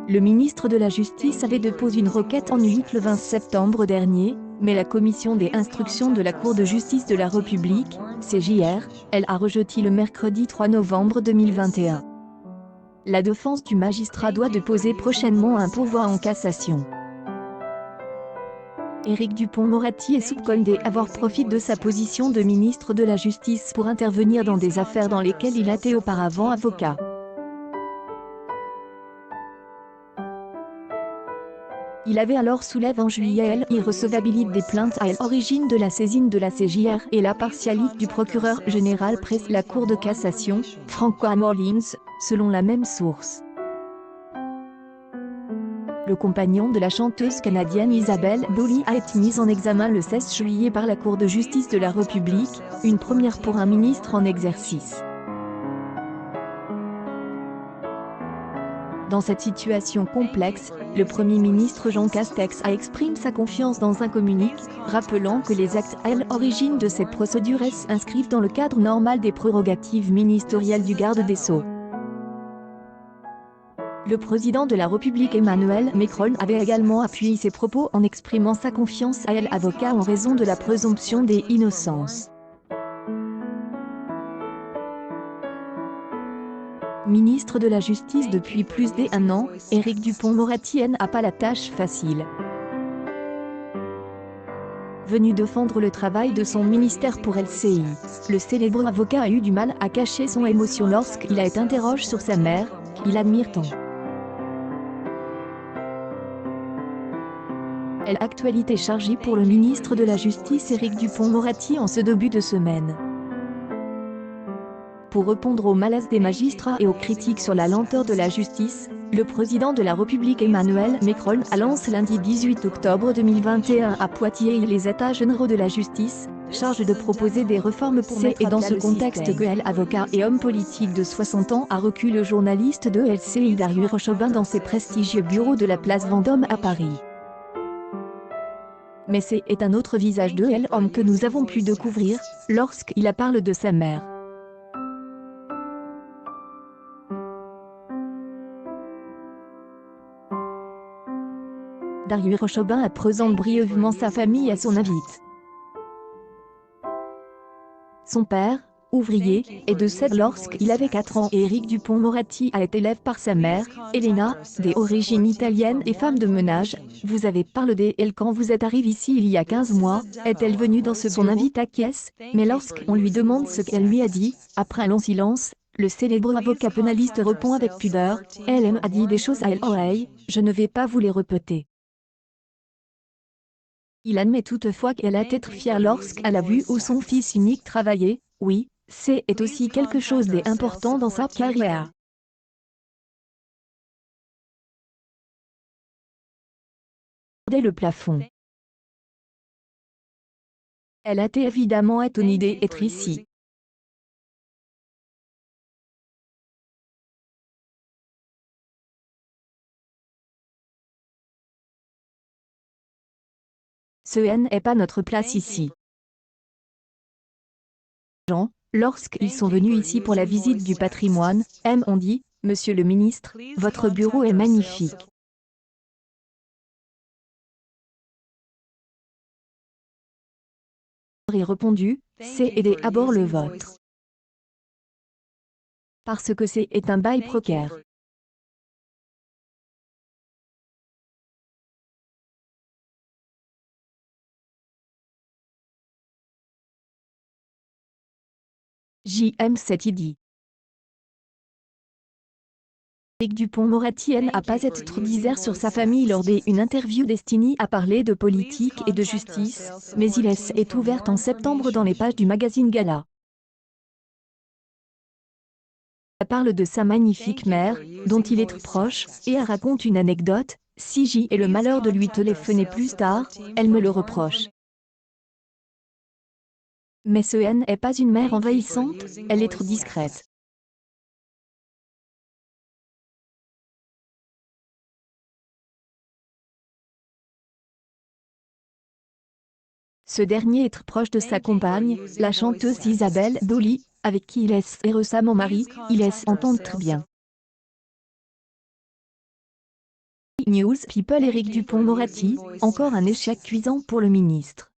Le ministre de la Justice avait déposé une requête en huit le 20 septembre dernier, mais la commission des instructions de la Cour de justice de la République, CJR, elle a rejeté le mercredi 3 novembre 2021. La défense du magistrat doit déposer prochainement un pourvoi en cassation. Éric Dupond-Moretti est soupçonné d'avoir profité de sa position de ministre de la Justice pour intervenir dans des affaires dans lesquelles il était auparavant avocat. Il avait alors soulevé en juillet l'irrecevabilité des plaintes à l'origine de la saisine de la CJR et la partialité du procureur général près la Cour de cassation, François Morlins, selon la même source. Le compagnon de la chanteuse canadienne Isabelle Boulay a été mis en examen le 16 juillet par la Cour de justice de la République, une première pour un ministre en exercice. Dans cette situation complexe, le Premier ministre Jean Castex a exprimé sa confiance dans un communiqué, rappelant que les actes à l'origine de ces procédures s'inscrivent dans le cadre normal des prérogatives ministérielles du garde des Sceaux. Le président de la République Emmanuel Macron avait également appuyé ses propos en exprimant sa confiance à l'avocat en raison de la présomption d'innocence. Ministre de la Justice depuis plus d'un an, Éric Dupond-Moretti n'a pas la tâche facile. Venu défendre le travail de son ministère pour LCI, le célèbre avocat a eu du mal à cacher son émotion lorsqu'il a été interrogé sur sa mère, qu'il admire tant. L'actualité chargée pour le ministre de la Justice Éric Dupond-Moretti en ce début de semaine. Pour répondre au malaise des magistrats et aux critiques sur la lenteur de la justice, le président de la République Emmanuel Macron a lancé lundi 18 octobre 2021 à Poitiers les États généraux de la justice, chargé de proposer des réformes pour mettre et dans ce contexte que l'avocat et homme politique de 60 ans a reçu le journaliste de LCI Darius Rochebin dans ses prestigieux bureaux de la place Vendôme à Paris. Mais c'est un autre visage de l'homme que nous avons pu découvrir, lorsqu'il a parlé de sa mère. Darius Rochebin présente brièvement sa famille à son invite. Son père, ouvrier, est décédé lorsqu'il avait 4 ans et Éric Dupond-Moretti a été élevé par sa mère, Elena, d'origine italienne et femme de ménage. Vous avez parlé d'elle quand vous êtes arrivé ici il y a 15 mois, est-elle venue dans son invite à Kies, mais lorsqu'on lui demande ce qu'elle lui a dit, après un long silence, le célèbre avocat pénaliste répond avec pudeur, elle a dit des choses à l'oreille, je ne vais pas vous les répéter. Il admet toutefois qu'elle a été fière lorsqu'elle a vu où son fils unique travaillait, oui, c'est aussi quelque chose d'important dans sa carrière. Dès le plafond. Elle a été évidemment étonnée d'être ici. Ce n'est pas notre place ici. Gens, lorsqu'ils sont venus ici pour la visite du patrimoine, ont dit, Monsieur le ministre, votre bureau est magnifique. Et répondu, c'est d'abord le vôtre. Parce que c'est un bail précaire. J'aime cette idée. Éric Dupond-Moretti n'a pas été trop disert sur sa famille lors d'une interview destinée à parler de politique et de justice, mais il est ouverte en septembre dans les pages du magazine Gala. Elle parle de sa magnifique mère, dont il est très proche, et elle raconte une anecdote, si j'ai le malheur de lui téléphoner plus tard, elle me le reproche. Mais ce n'est pas une mère envahissante, elle est trop discrète. Ce dernier est très proche de sa compagne, la chanteuse Isabelle Boulay, avec qui il est récemment marié, il s'entend très bien. News People Éric Dupond-Moretti, encore un échec cuisant pour le ministre.